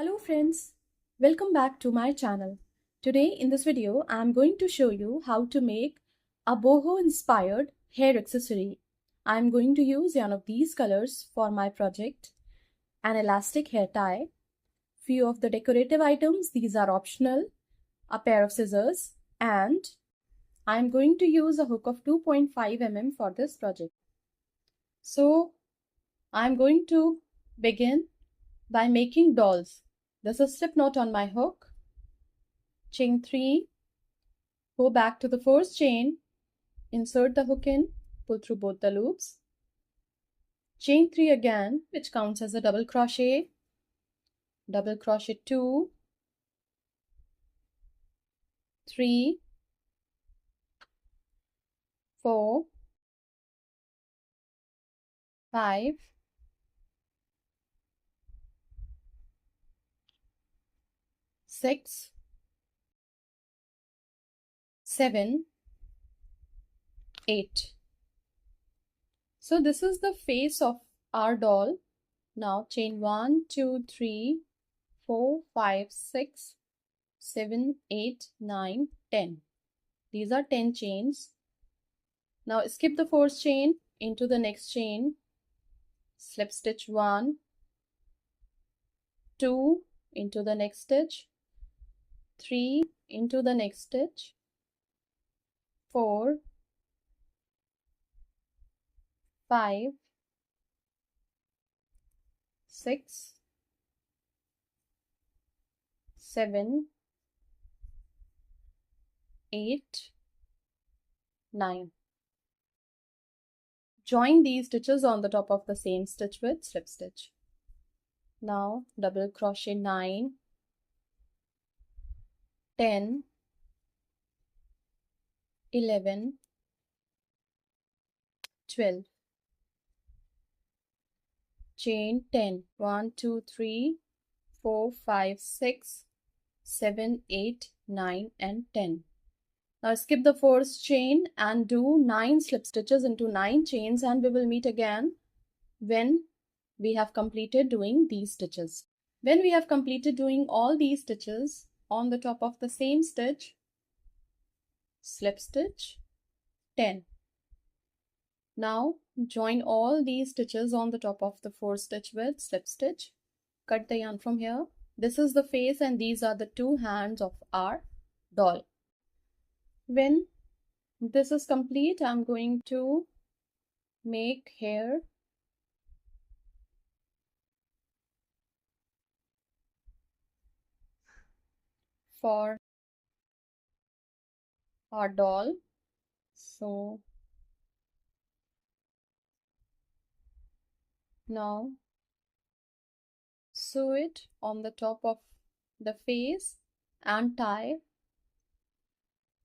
Hello friends, welcome back to my channel. Today in this video I am going to show you how to make a boho inspired hair accessory. I am going to use one of these colors for my project, an elastic hair tie, few of the decorative items, these are optional, a pair of scissors, and I am going to use a hook of 2.5 mm for this project. So I am going to begin by making dolls. There's a slip knot on my hook. Chain 3, go back to the first chain, insert the hook in, pull through both the loops. Chain 3 again, which counts as a double crochet 2, 3, 4, 5, 6, 7, 8. So this is the face of our doll. Now chain 1, 2, 3, 4, 5, 6, 7, 8, 9, 10. These are 10 chains. Now skip the first chain, into the next chain, slip stitch 1, 2, into the next stitch, 3, into the next stitch, 4, 5, 6, 7, 8, 9. Join these stitches on the top of the same stitch with slip stitch. Now double crochet 9, 10, 11, 12. Chain 10, 1, 2, 3, 4, 5, 6, 7, 8, 9 and 10. Now skip the first chain and do 9 slip stitches into 9 chains, and we will meet again when we have completed doing these stitches. When we have completed doing all these stitches on the top of the same stitch, slip stitch 10. Now join all these stitches on the top of the first stitch with slip stitch. Cut the yarn from here. This is the face and these are the two hands of our doll. When this is complete, I'm going to make hair for our doll. So now sew it on the top of the face and tie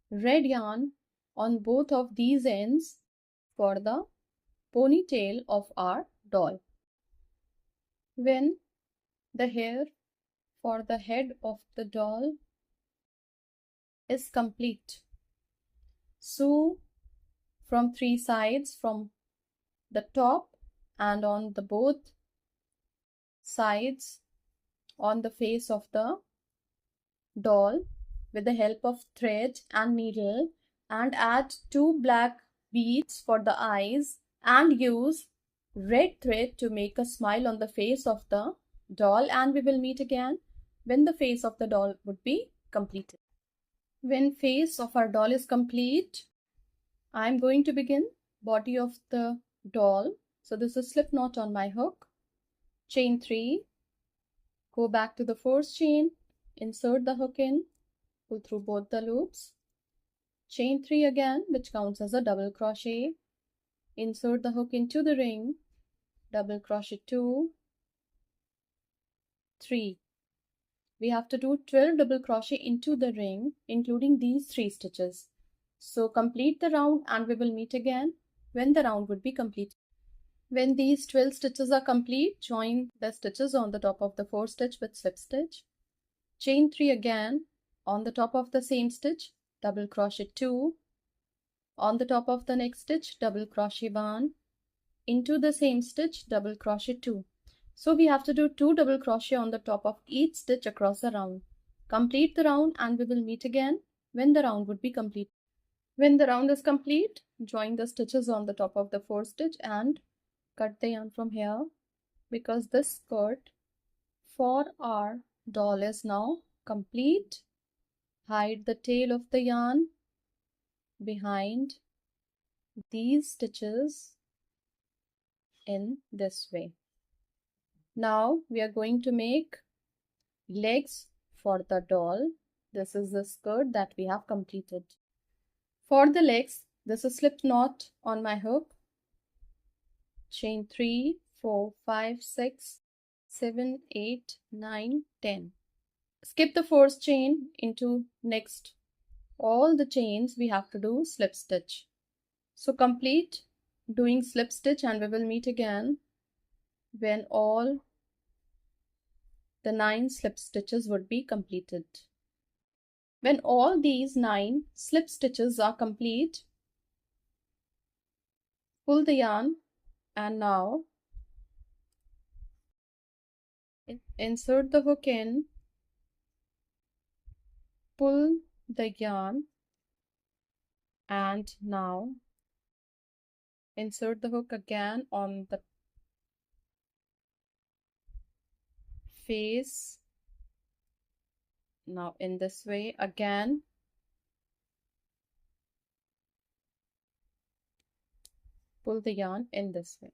red yarn on both of these ends for the ponytail of our doll. When the hair for the head of the doll is complete, sew from 3 sides, from the top and on the both sides on the face of the doll with the help of thread and needle, and add 2 black beads for the eyes and use red thread to make a smile on the face of the doll, and we will meet again when the face of the doll would be completed. When face of our doll is complete, I am going to begin body of the doll. So this is slip knot on my hook. Chain 3, go back to the first chain, insert the hook in, pull through both the loops. Chain 3 again, which counts as a double crochet. Insert the hook into the ring, double crochet 2, 3. We have to do 12 double crochet into the ring, including these 3 stitches. So complete the round and we will meet again when the round would be complete. When these 12 stitches are complete, join the stitches on the top of the 4th stitch with slip stitch. Chain 3 again, on the top of the same stitch, double crochet 2. On the top of the next stitch, double crochet 1. Into the same stitch, double crochet 2. So we have to do 2 double crochet on the top of each stitch across the round. Complete the round and we will meet again when the round would be complete. When the round is complete, join the stitches on the top of the 4th stitch and cut the yarn from here, because this skirt for our doll is now complete. Hide the tail of the yarn behind these stitches in this way. Now we are going to make legs for the doll. This is the skirt that we have completed. For the legs, this is slip knot on my hook. Chain 3, 4, 5, 6, 7, 8, 9, 10. Skip the 4th chain into next. All the chains we have to do slip stitch. So complete doing slip stitch and we will meet again when all the 9 slip stitches would be completed. When all these 9 slip stitches are complete, pull the yarn and now insert the hook in, pull the yarn and now insert the hook again on the face. Now in this way again pull the yarn in this way.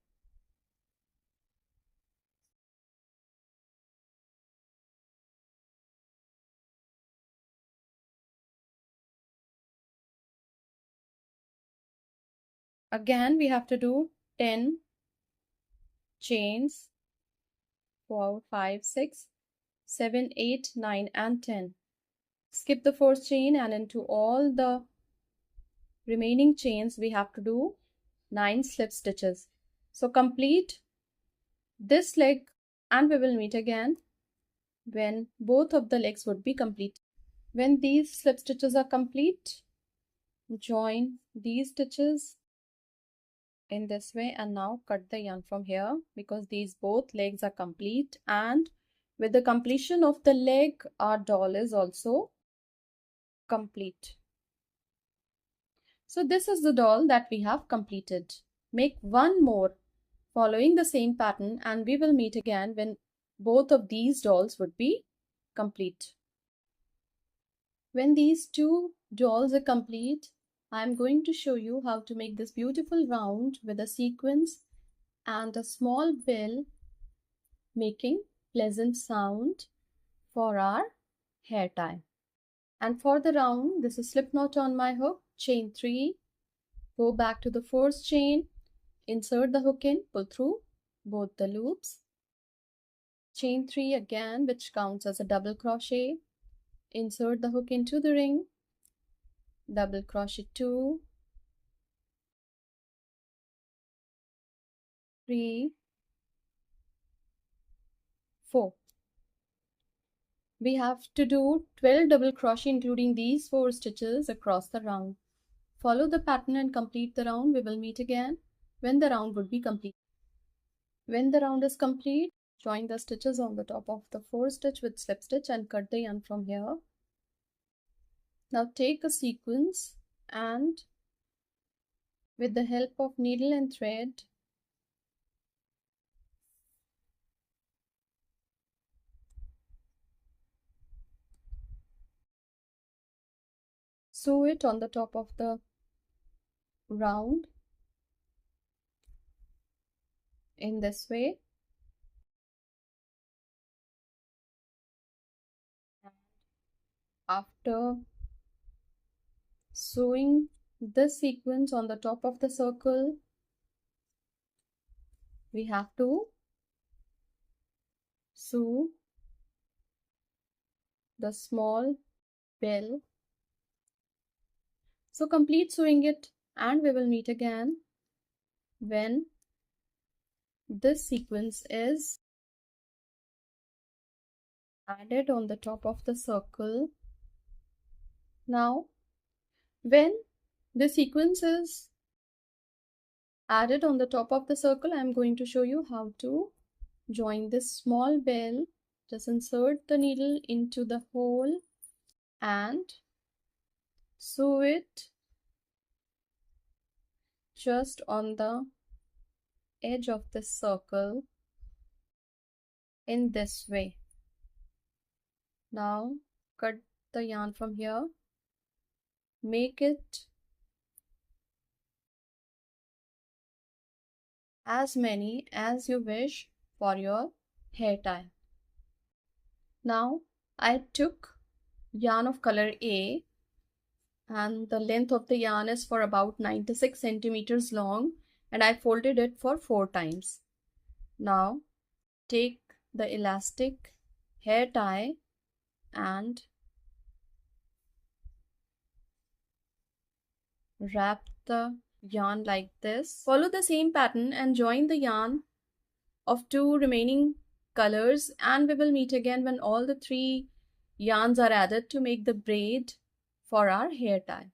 Again we have to do 10 chains, 4, 5, 6, 7, 8, 9 and 10. Skip the 4th chain and into all the remaining chains we have to do 9 slip stitches. So complete this leg and we will meet again when both of the legs would be complete. When these slip stitches are complete, join these stitches in this way and now cut the yarn from here, because these both legs are complete, and with the completion of the leg our doll is also complete. So this is the doll that we have completed. Make one more following the same pattern and we will meet again when both of these dolls would be complete. When these 2 dolls are complete, I am going to show you how to make this beautiful round with a sequence and a small bell making pleasant sound for our hair tie. And for the round, this is slip knot on my hook, chain 3, go back to the 4th chain, insert the hook in, pull through both the loops, chain 3 again, which counts as a double crochet, insert the hook into the ring, double crochet 2, 3, 4. We have to do 12 double crochet including these 4 stitches across the round. Follow the pattern and complete the round. We will meet again when the round would be complete. When the round is complete, join the stitches on the top of the 4th stitch with slip stitch and cut the yarn from here. Now take a sequence and with the help of needle and thread, sew it on the top of the round in this way. After sewing this sequence on the top of the circle, we have to sew the small bell. So complete sewing it and we will meet again when this sequence is added on the top of the circle. Now when the sequence is added on the top of the circle, I am going to show you how to join this small bell. Just insert the needle into the hole and sew it just on the edge of this circle in this way. Now cut the yarn from here, make it as many as you wish for your hair tie. Now I took yarn of color A, and the length of the yarn is for about 96 centimeters long, and I folded it for 4 times. Now take the elastic hair tie and wrap the yarn like this. Follow the same pattern and join the yarn of 2 remaining colors, and we will meet again when all the 3 yarns are added to make the braid for our hair tie.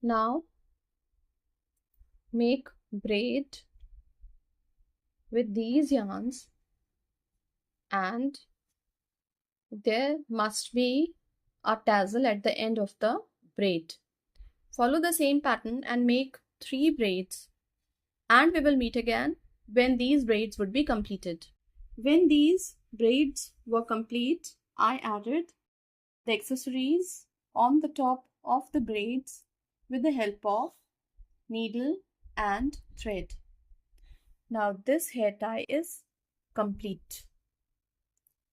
Now make braid with these yarns, and there must be a tassel at the end of the braid. Follow the same pattern and make 3 braids, and we will meet again when these braids would be completed. When these braids were complete, I added the accessories on the top of the braids with the help of needle and thread. Now this hair tie is complete.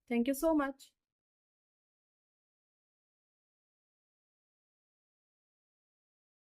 Thank you so much.